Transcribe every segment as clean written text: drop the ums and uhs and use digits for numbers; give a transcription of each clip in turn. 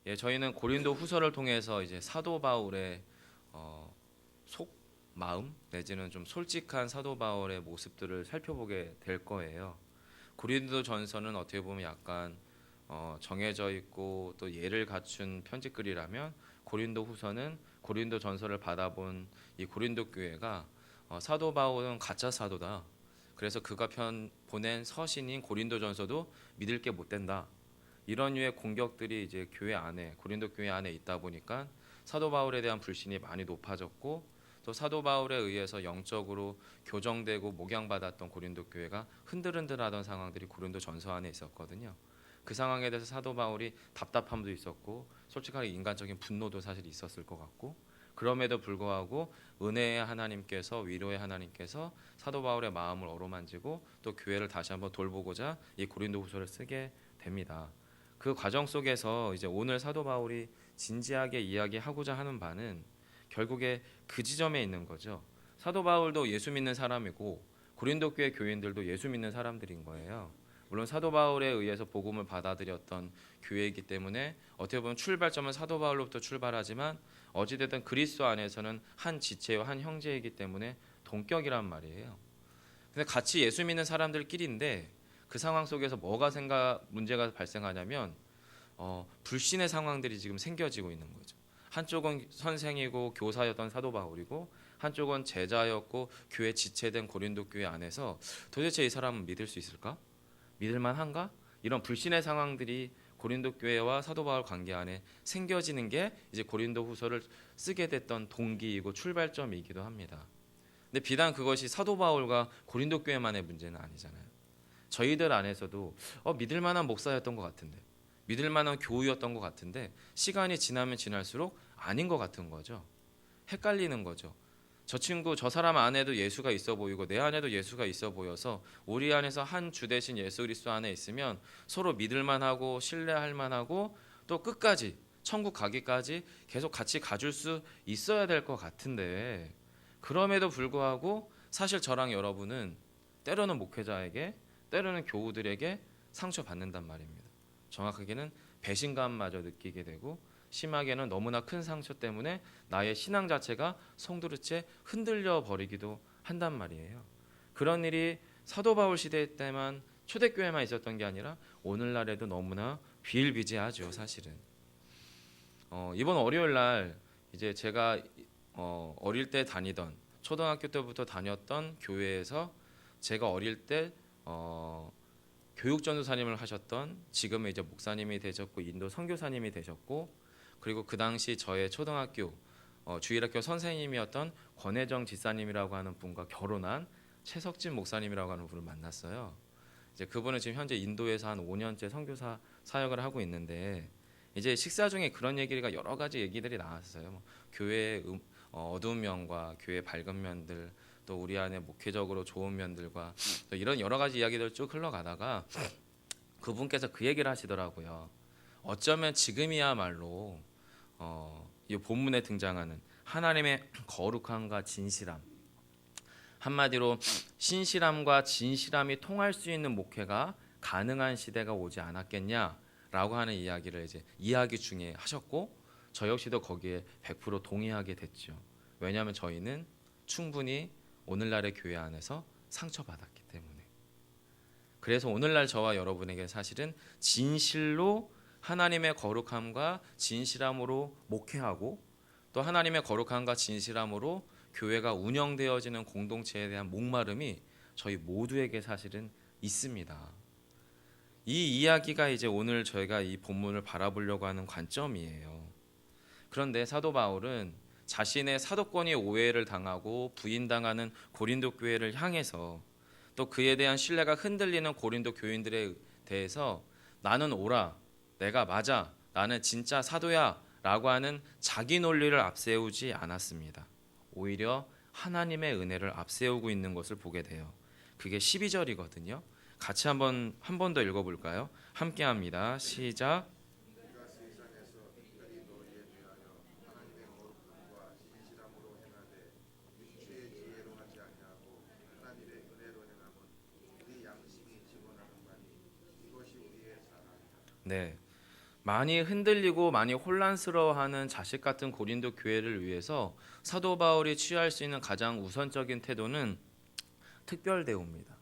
예, 저희는 고린도 후서를 통해서 이제 사도 바울의 속 마음 내지는 좀 솔직한 사도 바울의 모습들을 살펴보게 될 거예요. 고린도 전서는 어떻게 보면 약간 정해져 있고 또 예를 갖춘 편지글이라면 고린도 후서는 고린도 전서를 받아본 이 고린도 교회가 사도 바울은 가짜 사도다. 그래서 그가 보낸 서신인 고린도 전서도 믿을 게 못 된다. 이런 류의 공격들이 이제 교회 안에 고린도 교회 안에 있다 보니까 사도 바울에 대한 불신이 많이 높아졌고 또 사도 바울에 의해서 영적으로 교정되고 목양받았던 고린도 교회가 흔들흔들하던 상황들이 고린도 전서 안에 있었거든요. 그 상황에 대해서 사도 바울이 답답함도 있었고 솔직하게 인간적인 분노도 사실 있었을 것 같고 그럼에도 불구하고 은혜의 하나님께서 위로의 하나님께서 사도 바울의 마음을 어루만지고 또 교회를 다시 한번 돌보고자 이 고린도 후서를 쓰게 됩니다. 그 과정 속에서 이제 오늘 사도 바울이 진지하게 이야기하고자 하는 바는 결국에 그 지점에 있는 거죠. 사도 바울도 예수 믿는 사람이고 고린도 교회 교인들도 예수 믿는 사람들인 거예요. 물론 사도 바울에 의해서 복음을 받아들였던 교회이기 때문에 어떻게 보면 출발점은 사도 바울로부터 출발하지만 어찌됐든 그리스도 안에서는 한 지체요 한 형제이기 때문에 동격이란 말이에요. 근데 같이 예수 믿는 사람들끼리인데 그 상황 속에서 문제가 발생하냐면 불신의 상황들이 지금 생겨지고 있는 거죠. 한쪽은 선생이고 교사였던 사도 바울이고 한쪽은 제자였고 교회 지체된 고린도 교회 안에서 도대체 이 사람은 믿을 수 있을까? 믿을 만한가? 이런 불신의 상황들이 고린도 교회와 사도 바울 관계 안에 생겨지는 게 이제 고린도 후서를 쓰게 됐던 동기이고 출발점이기도 합니다. 근데 비단 그것이 사도 바울과 고린도 교회만의 문제는 아니잖아요. 저희들 안에서도 믿을 만한 목사였던 것 같은데 믿을 만한 교우였던 것 같은데 시간이 지나면 지날수록 아닌 것 같은 거죠. 헷갈리는 거죠. 저 친구 저 사람 안에도 예수가 있어 보이고 내 안에도 예수가 있어 보여서 우리 안에서 한 주 대신 예수 그리스도 안에 있으면 서로 믿을 만하고 신뢰할 만하고 또 끝까지 천국 가기까지 계속 같이 가줄 수 있어야 될 것 같은데 그럼에도 불구하고 사실 저랑 여러분은 때로는 목회자에게 때로는 교우들에게 상처받는단 말입니다. 정확하게는 배신감마저 느끼게 되고 심하게는 너무나 큰 상처 때문에 나의 신앙 자체가 송두리째 흔들려 버리기도 한단 말이에요. 그런 일이 사도 바울 시대 때만 초대교회만 있었던 게 아니라 오늘날에도 너무나 비일비재하죠, 사실은. 이번 월요일 날 이제 제가 어릴 때 다니던 초등학교 때부터 다녔던 교회에서 제가 어릴 때 교육 전도사님을 하셨던 지금은 이제 목사님이 되셨고 인도 선교사님이 되셨고 그리고 그 당시 저의 초등학교 주일학교 선생님이었던 권혜정 집사님이라고 하는 분과 결혼한 최석진 목사님이라고 하는 분을 만났어요. 이제 그분은 지금 현재 인도에서 한 5년째 선교사 사역을 하고 있는데 이제 식사 중에 그런 얘기가 여러 가지 얘기들이 나왔어요. 뭐 교회의 어두운 면과 교회의 밝은 면들 또 우리 안에 목회적으로 좋은 면들과 또 이런 여러 가지 이야기들 쭉 흘러가다가 그분께서 그 얘기를 하시더라고요. 어쩌면 지금이야말로 이 본문에 등장하는 하나님의 거룩함과 진실함 한마디로 신실함과 진실함이 통할 수 있는 목회가 가능한 시대가 오지 않았겠냐라고 하는 이야기를 이제 이야기 중에 하셨고 저 역시도 거기에 100% 동의하게 됐죠. 왜냐하면 저희는 충분히 오늘날의 교회 안에서 상처받았기 때문에. 그래서 오늘날 저와 여러분에게 사실은 진실로 하나님의 거룩함과 진실함으로 목회하고 또 하나님의 거룩함과 진실함으로 교회가 운영되어지는 공동체에 대한 목마름이 저희 모두에게 사실은 있습니다. 이 이야기가 이제 오늘 저희가 이 본문을 바라보려고 하는 관점이에요. 그런데 사도 바울은 자신의 사도권이 오해를 당하고 부인당하는 고린도 교회를 향해서 또 그에 대한 신뢰가 흔들리는 고린도 교인들에 대해서 나는 옳아, 내가 맞아, 나는 진짜 사도야 라고 하는 자기 논리를 앞세우지 않았습니다. 오히려 하나님의 은혜를 앞세우고 있는 것을 보게 돼요. 그게 12절이거든요. 같이 한 번 더 읽어볼까요? 함께 합니다. 시작. 네, 많이 흔들리고 많이 혼란스러워하는 자식 같은 고린도 교회를 위해서 사도 바울이 취할 수 있는 가장 우선적인 태도는 특별 대우입니다.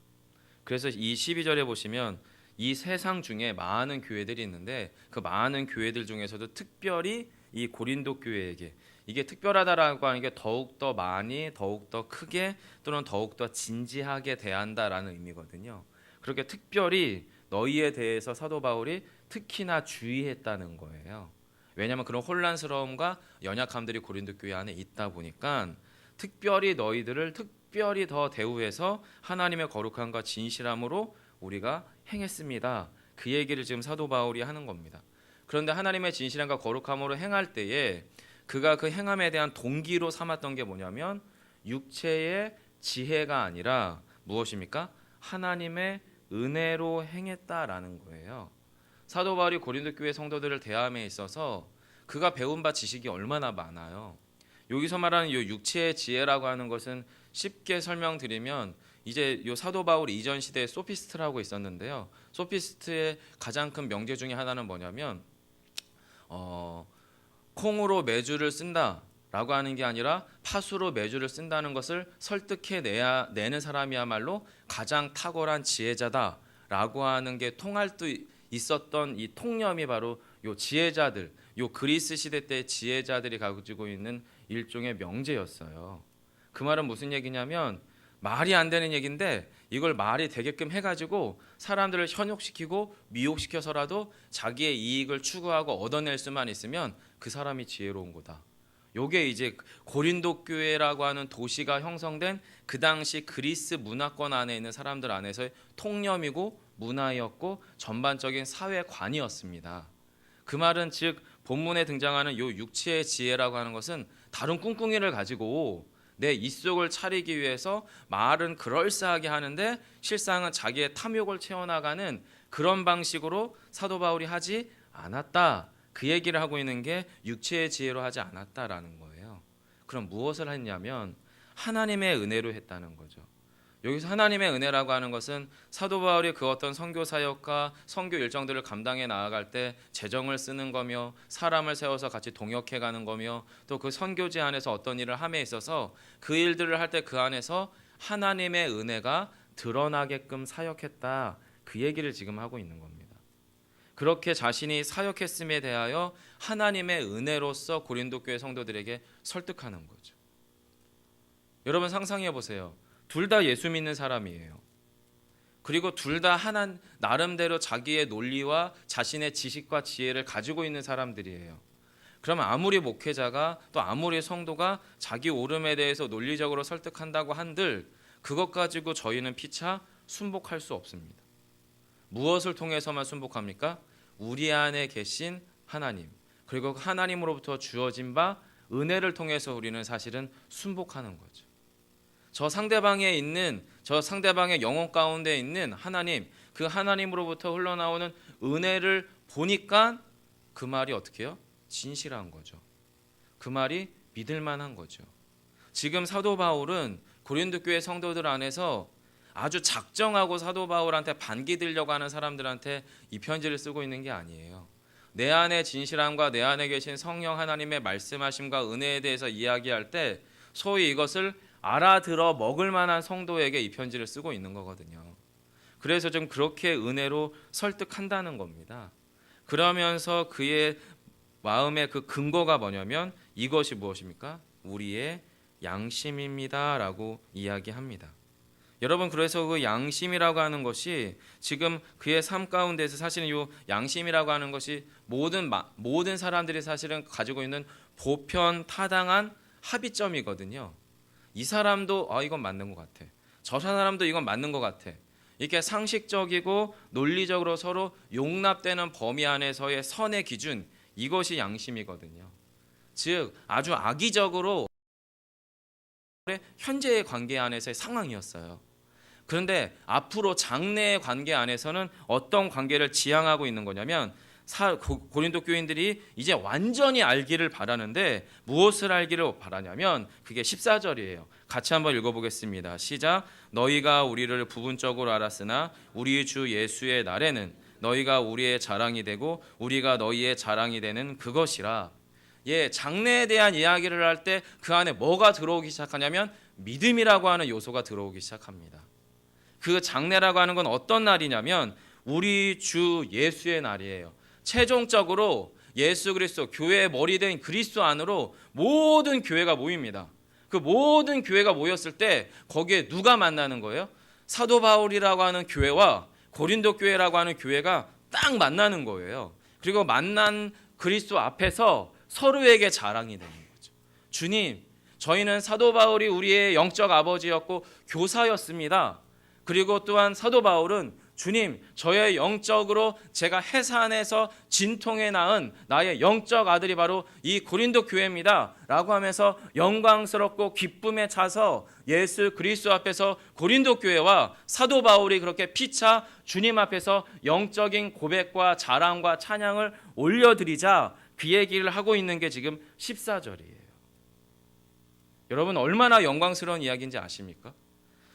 그래서 이 12절에 보시면 이 세상 중에 많은 교회들이 있는데 그 많은 교회들 중에서도 특별히 이 고린도 교회에게 이게 특별하다라고 하는 게 더욱더 많이, 더욱더 크게 또는 더욱더 진지하게 대한다라는 의미거든요. 그렇게 특별히 너희에 대해서 사도 바울이 특히나 주의했다는 거예요. 왜냐하면 그런 혼란스러움과 연약함들이 고린도 교회 안에 있다 보니까 특별히 너희들을 특별히 더 대우해서 하나님의 거룩함과 진실함으로 우리가 행했습니다. 그 얘기를 지금 사도 바울이 하는 겁니다. 그런데 하나님의 진실함과 거룩함으로 행할 때에 그가 그 행함에 대한 동기로 삼았던 게 뭐냐면 육체의 지혜가 아니라 무엇입니까? 하나님의 은혜로 행했다라는 거예요. 사도 바울이 고린도 교회 성도들을 대함에 있어서 그가 배운 바 지식이 얼마나 많아요. 여기서 말하는 이 육체의 지혜라고 하는 것은 쉽게 설명드리면 이제 요 사도 바울 이전 시대에 소피스트라고 있었는데요. 소피스트의 가장 큰 명제 중에 하나는 뭐냐면 콩으로 메주를 쓴다라고 하는 게 아니라 팥으로 메주를 쓴다는 것을 설득해내는 사람이야말로 가장 탁월한 지혜자다라고 하는 게 통할 수 있었던 이 통념이 바로 요 지혜자들, 요 그리스 시대 때 지혜자들이 가지고 있는 일종의 명제였어요. 그 말은 무슨 얘기냐면 말이 안 되는 얘기인데 이걸 말이 되게끔 해가지고 사람들을 현혹시키고 미혹시켜서라도 자기의 이익을 추구하고 얻어낼 수만 있으면 그 사람이 지혜로운 거다. 요게 이제 고린도 교회라고 하는 도시가 형성된 그 당시 그리스 문화권 안에 있는 사람들 안에서의 통념이고 문화였고 전반적인 사회관이었습니다. 그 말은 즉 본문에 등장하는 요 육체의 지혜라고 하는 것은 다른 꿍꿍이를 가지고 내 입속을 차리기 위해서 말은 그럴싸하게 하는데 실상은 자기의 탐욕을 채워나가는 그런 방식으로 사도 바울이 하지 않았다. 그 얘기를 하고 있는 게 육체의 지혜로 하지 않았다라는 거예요. 그럼 무엇을 했냐면 하나님의 은혜로 했다는 거죠. 여기서 하나님의 은혜라고 하는 것은 사도 바울이 그 어떤 선교 사역과 선교 일정들을 감당해 나아갈 때 재정을 쓰는 거며 사람을 세워서 같이 동역해 가는 거며 또 그 선교지 안에서 어떤 일을 함에 있어서 그 일들을 할 때 그 안에서 하나님의 은혜가 드러나게끔 사역했다. 그 얘기를 지금 하고 있는 겁니다. 그렇게 자신이 사역했음에 대하여 하나님의 은혜로서 고린도 교회 성도들에게 설득하는 거죠. 여러분 상상해 보세요. 둘 다 예수 믿는 사람이에요. 그리고 둘 다 하나 나름대로 자기의 논리와 자신의 지식과 지혜를 가지고 있는 사람들이에요. 그러면 아무리 목회자가 또 아무리 성도가 자기 옳음에 대해서 논리적으로 설득한다고 한들 그것 가지고 저희는 피차 순복할 수 없습니다. 무엇을 통해서만 순복합니까? 우리 안에 계신 하나님 그리고 하나님으로부터 주어진 바 은혜를 통해서 우리는 사실은 순복하는 거죠. 저 상대방의 영혼 가운데 있는 하나님, 그 하나님으로부터 흘러나오는 은혜를 보니까 그 말이 어떻게 해요? 진실한 거죠. 그 말이 믿을 만한 거죠. 지금 사도 바울은 고린도 교회 성도들 안에서 아주 작정하고 사도 바울한테 반기 들려고 하는 사람들한테 이 편지를 쓰고 있는 게 아니에요. 내 안의 진실함과 내 안에 계신 성령 하나님의 말씀하심과 은혜에 대해서 이야기할 때 소위 이것을 알아들어 먹을 만한 성도에게 이 편지를 쓰고 있는 거거든요. 그래서 좀 그렇게 은혜로 설득한다는 겁니다. 그러면서 그의 마음의 그 근거가 뭐냐면 이것이 무엇입니까? 우리의 양심입니다 라고 이야기합니다. 여러분 그래서 그 양심이라고 하는 것이 지금 그의 삶 가운데서 사실은 이 양심이라고 하는 것이 모든 사람들이 사실은 가지고 있는 보편 타당한 합의점이거든요. 이 사람도 이건 맞는 것 같아. 저 사람도 이건 맞는 것 같아. 이렇게 상식적이고 논리적으로 서로 용납되는 범위 안에서의 선의 기준 이것이 양심이거든요. 즉 아주 악의적으로 현재의 관계 안에서의 상황이었어요. 그런데 앞으로 장래의 관계 안에서는 어떤 관계를 지향하고 있는 거냐면 고린도 교인들이 이제 완전히 알기를 바라는데 무엇을 알기를 바라냐면 그게 14절이에요. 같이 한번 읽어보겠습니다. 시작. 너희가 우리를 부분적으로 알았으나 우리 주 예수의 날에는 너희가 우리의 자랑이 되고 우리가 너희의 자랑이 되는 그것이라. 장래에 대한 이야기를 할 때 그 안에 뭐가 들어오기 시작하냐면 믿음이라고 하는 요소가 들어오기 시작합니다. 그 장래라고 하는 건 어떤 날이냐면 우리 주 예수의 날이에요. 최종적으로 예수 그리스도, 교회의 머리된 그리스도 안으로 모든 교회가 모입니다. 그 모든 교회가 모였을 때 거기에 누가 만나는 거예요? 사도 바울이라고 하는 교회와 고린도 교회라고 하는 교회가 딱 만나는 거예요. 그리고 만난 그리스도 앞에서 서로에게 자랑이 되는 거죠. 주님, 저희는 사도 바울이 우리의 영적 아버지였고 교사였습니다. 그리고 또한 사도 바울은 주님, 저의 영적으로 제가 해산에서 진통에 낳은 나의 영적 아들이 바로 이 고린도 교회입니다 라고 하면서 영광스럽고 기쁨에 차서 예수 그리스도 앞에서 고린도 교회와 사도 바울이 그렇게 피차 주님 앞에서 영적인 고백과 자랑과 찬양을 올려드리자 그 얘기를 하고 있는 게 지금 14절이에요. 여러분, 얼마나 영광스러운 이야기인지 아십니까?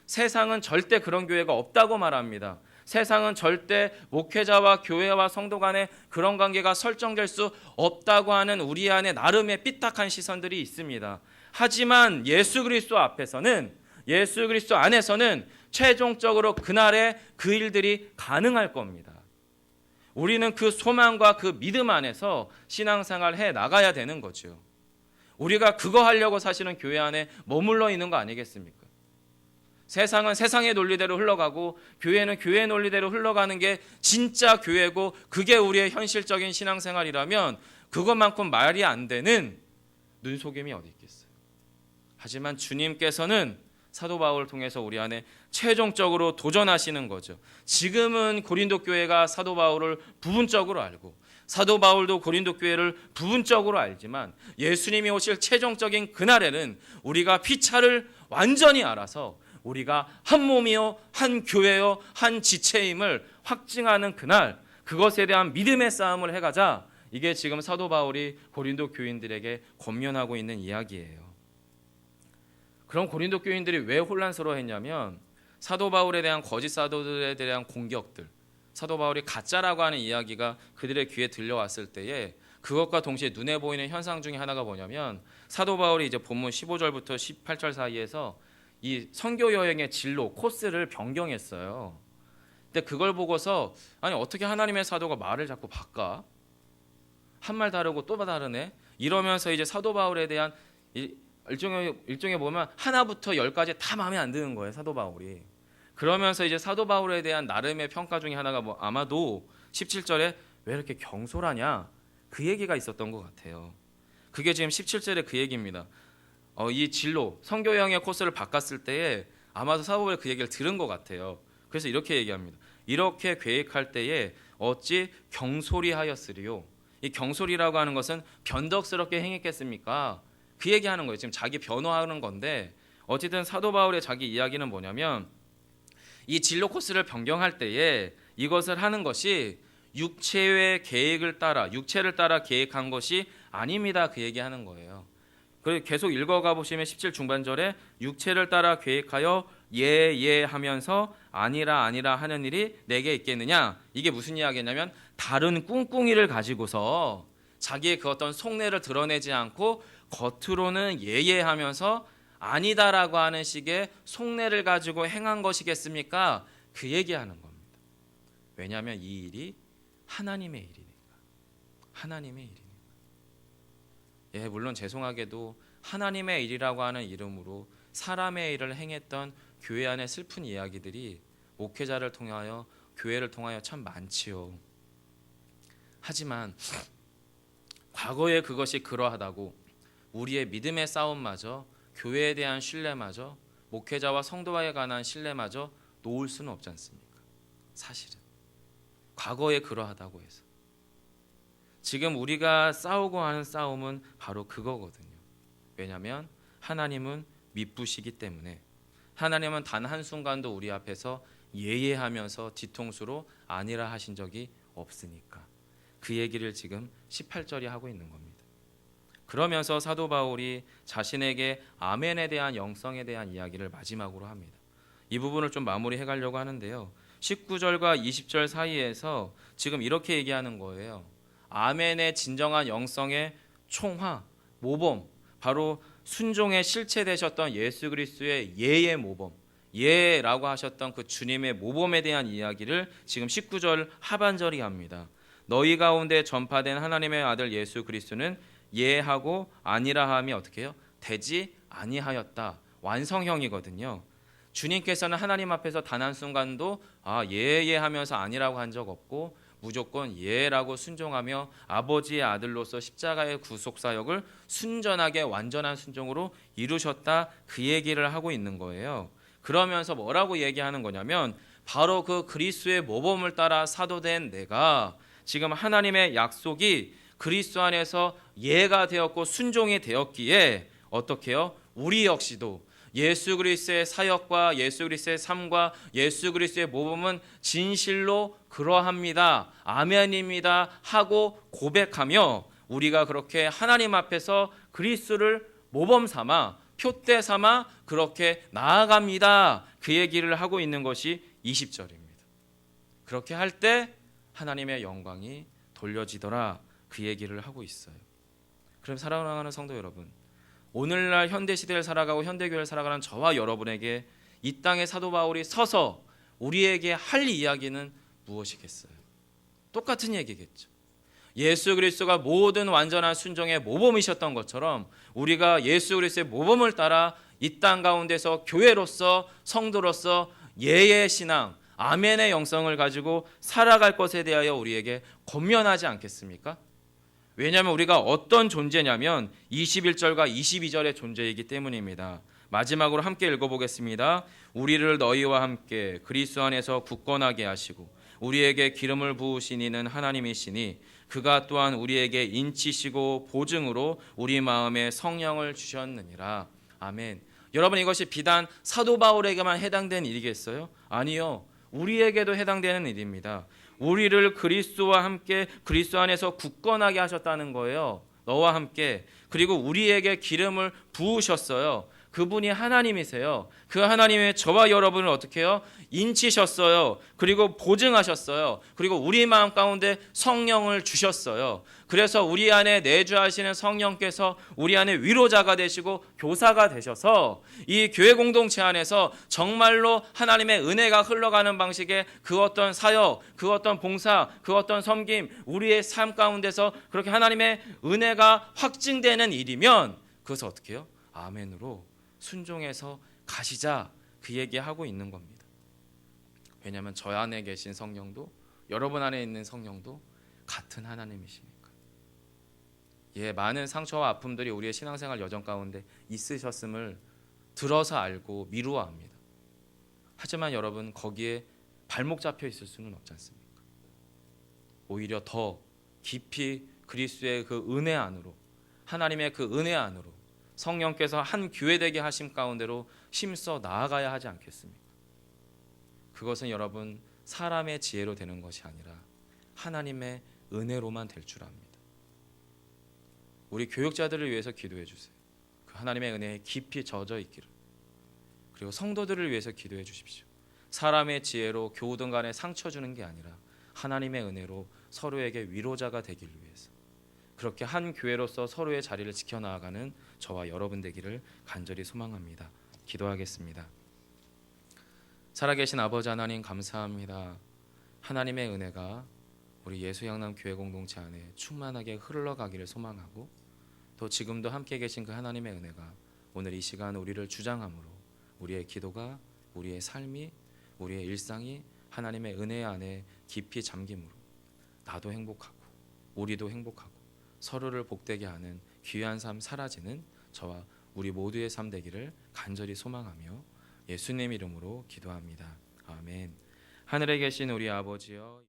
세상은 절대 그런 교회가 없다고 말합니다. 세상은 절대 목회자와 교회와 성도 간에 그런 관계가 설정될 수 없다고 하는 우리 안에 나름의 삐딱한 시선들이 있습니다. 하지만 예수 그리스도 앞에서는, 예수 그리스도 안에서는 최종적으로 그날에 그 일들이 가능할 겁니다. 우리는 그 소망과 그 믿음 안에서 신앙생활을 해 나가야 되는 거죠. 우리가 그거 하려고 사실은 교회 안에 머물러 있는 거 아니겠습니까? 세상은 세상의 논리대로 흘러가고 교회는 교회의 논리대로 흘러가는 게 진짜 교회고 그게 우리의 현실적인 신앙생활이라면 그것만큼 말이 안 되는 눈속임이 어디 있겠어요. 하지만 주님께서는 사도 바울을 통해서 우리 안에 최종적으로 도전하시는 거죠. 지금은 고린도 교회가 사도 바울을 부분적으로 알고 사도 바울도 고린도 교회를 부분적으로 알지만 예수님이 오실 최종적인 그날에는 우리가 피차를 완전히 알아서 우리가 한 몸이요 한 교회요 한 지체임을 확증하는 그날, 그것에 대한 믿음의 싸움을 해가자. 이게 지금 사도 바울이 고린도 교인들에게 권면하고 있는 이야기예요. 그럼 고린도 교인들이 왜 혼란스러워했냐면 사도 바울에 대한 거짓 사도들에 대한 공격들, 사도 바울이 가짜라고 하는 이야기가 그들의 귀에 들려왔을 때에 그것과 동시에 눈에 보이는 현상 중에 하나가 뭐냐면 사도 바울이 이제 본문 15절부터 18절 사이에서 이 선교 여행의 진로, 코스를 변경했어요. 근데 그걸 보고서 아니 어떻게 하나님의 사도가 말을 자꾸 바꿔? 한 말 다르고 또 다르네? 이러면서 이제 사도 바울에 대한 일종의 보면 하나부터 열까지 다 마음에 안 드는 거예요, 사도 바울이. 그러면서 이제 사도 바울에 대한 나름의 평가 중에 하나가 아마도 17절에 왜 이렇게 경솔하냐? 그 얘기가 있었던 것 같아요. 그게 지금 17절에 그 얘기입니다. 이 진로, 선교 여행의 코스를 바꿨을 때에 아마도 사도 바울이 그 얘기를 들은 것 같아요. 그래서 이렇게 얘기합니다. 이렇게 계획할 때에 어찌 경솔히 하였으리요? 이 경솔이라고 하는 것은 변덕스럽게 행했겠습니까? 그 얘기하는 거예요. 지금 자기 변호하는 건데 어쨌든 사도 바울의 자기 이야기는 뭐냐면 이 진로 코스를 변경할 때에 이것을 하는 것이 육체의 계획을 따라, 육체를 따라 계획한 것이 아닙니다. 그 얘기하는 거예요. 그리고 계속 읽어가 보시면 17 중반절에 육체를 따라 계획하여 예 하면서 아니라 하는 일이 내게 있겠느냐. 이게 무슨 이야기냐면 다른 꿍꿍이를 가지고서 자기의 그 어떤 속내를 드러내지 않고 겉으로는 하면서 아니다라고 하는 식의 속내를 가지고 행한 것이겠습니까? 그 얘기하는 겁니다. 왜냐하면 이 일이 하나님의 일이니까. 하나님의 일이니까. 물론 죄송하게도 하나님의 일이라고 하는 이름으로 사람의 일을 행했던 교회 안의 슬픈 이야기들이 목회자를 통하여 교회를 통하여 참 많지요. 하지만 과거에 그것이 그러하다고 우리의 믿음의 싸움마저, 교회에 대한 신뢰마저, 목회자와 성도와에 관한 신뢰마저 놓을 수는 없지 않습니까? 사실은 과거에 그러하다고 해서 지금 우리가 싸우고 하는 싸움은 바로 그거거든요. 왜냐하면 하나님은 미쁘시기 때문에, 하나님은 단 한순간도 우리 앞에서 예예하면서 뒤통수로 아니라 하신 적이 없으니까 그 얘기를 지금 18절이 하고 있는 겁니다. 그러면서 사도 바울이 자신에게 아멘에 대한 영성에 대한 이야기를 마지막으로 합니다. 이 부분을 좀 마무리해 가려고 하는데요. 19절과 20절 사이에서 지금 이렇게 얘기하는 거예요. 아멘의 진정한 영성의 총화, 모범, 바로 순종의 실체 되셨던 예수 그리스도의 예의 모범, 예라고 하셨던 그 주님의 모범에 대한 이야기를 지금 19절 하반절이 합니다. 너희 가운데 전파된 하나님의 아들 예수 그리스도는 예하고 아니라함이 어떻게 해요? 되지 아니하였다. 완성형이거든요. 주님께서는 하나님 앞에서 단 한순간도 예 하면서 아니라고 한 적 없고 무조건 예라고 순종하며 아버지의 아들로서 십자가의 구속사역을 순전하게 완전한 순종으로 이루셨다, 그 얘기를 하고 있는 거예요. 그러면서 뭐라고 얘기하는 거냐면 바로 그 그리스도의 모범을 따라 사도된 내가 지금 하나님의 약속이 그리스도 안에서 예가 되었고 순종이 되었기에 어떻게 해요? 우리 역시도 예수 그리스도의 사역과 예수 그리스도의 삶과 예수 그리스도의 모범은 진실로 그러합니다, 아멘입니다 하고 고백하며 우리가 그렇게 하나님 앞에서 그리스도를 모범 삼아 표대 삼아 그렇게 나아갑니다, 그 얘기를 하고 있는 것이 20절입니다. 그렇게 할 때 하나님의 영광이 돌려지더라, 그 얘기를 하고 있어요. 그럼 사랑하는 성도 여러분, 오늘날 현대시대를 살아가고 현대교회를 살아가는 저와 여러분에게 이 땅에 사도 바울이 서서 우리에게 할 이야기는 무엇이겠어요? 똑같은 얘기겠죠. 예수 그리스도가 모든 완전한 순종의 모범이셨던 것처럼 우리가 예수 그리스도의 모범을 따라 이 땅 가운데서 교회로서 성도로서 예의 신앙, 아멘의 영성을 가지고 살아갈 것에 대하여 우리에게 권면하지 않겠습니까? 왜냐하면 우리가 어떤 존재냐면 21절과 22절의 존재이기 때문입니다. 마지막으로 함께 읽어보겠습니다. 우리를 너희와 함께 그리스도 안에서 굳건하게 하시고 우리에게 기름을 부으신 이는 하나님이시니 그가 또한 우리에게 인치시고 보증으로 우리 마음에 성령을 주셨느니라. 아멘. 여러분, 이것이 비단 사도 바울에게만 해당되는 일이겠어요? 아니요. 우리에게도 해당되는 일입니다. 우리를 그리스도와 함께 그리스도 안에서 굳건하게 하셨다는 거예요. 너와 함께. 그리고 우리에게 기름을 부으셨어요. 그분이 하나님이세요. 그 하나님의 저와 여러분을 어떻게 해요? 인치셨어요. 그리고 보증하셨어요. 그리고 우리 마음 가운데 성령을 주셨어요. 그래서 우리 안에 내주하시는 성령께서 우리 안에 위로자가 되시고 교사가 되셔서 이 교회 공동체 안에서 정말로 하나님의 은혜가 흘러가는 방식의 그 어떤 사역, 그 어떤 봉사, 그 어떤 섬김, 우리의 삶 가운데서 그렇게 하나님의 은혜가 확증되는 일이면 그것을 어떻게 해요? 아멘으로 순종해서 가시자, 그 얘기하고 있는 겁니다. 왜냐하면 저 안에 계신 성령도 여러분 안에 있는 성령도 같은 하나님이시니까. 많은 상처와 아픔들이 우리의 신앙생활 여정 가운데 있으셨음을 들어서 알고 미루어합니다. 하지만 여러분, 거기에 발목 잡혀 있을 수는 없지 않습니까? 오히려 더 깊이 그리스도의 그 은혜 안으로, 하나님의 그 은혜 안으로 성령께서 한 교회 되게 하심 가운데로 힘써 나아가야 하지 않겠습니까? 그것은 여러분 사람의 지혜로 되는 것이 아니라 하나님의 은혜로만 될 줄 압니다. 우리 교육자들을 위해서 기도해 주세요. 그 하나님의 은혜에 깊이 젖어 있기를. 그리고 성도들을 위해서 기도해 주십시오. 사람의 지혜로 교우든 간에 상처 주는 게 아니라 하나님의 은혜로 서로에게 위로자가 되기를 위해서, 그렇게 한 교회로서 서로의 자리를 지켜나가는 저와 여러분 되기를 간절히 소망합니다. 기도하겠습니다. 살아계신 아버지 하나님, 감사합니다. 하나님의 은혜가 우리 예수양남 교회 공동체 안에 충만하게 흘러가기를 소망하고, 또 지금도 함께 계신 그 하나님의 은혜가 오늘 이 시간 우리를 주장함으로 우리의 기도가, 우리의 삶이, 우리의 일상이 하나님의 은혜 안에 깊이 잠김으로 나도 행복하고 우리도 행복하고 서로를 복되게 하는 귀한 삶 사라지는 저와 우리 모두의 삶 되기를 간절히 소망하며 예수님 이름으로 기도합니다. 아멘. 하늘에 계신 우리 아버지여,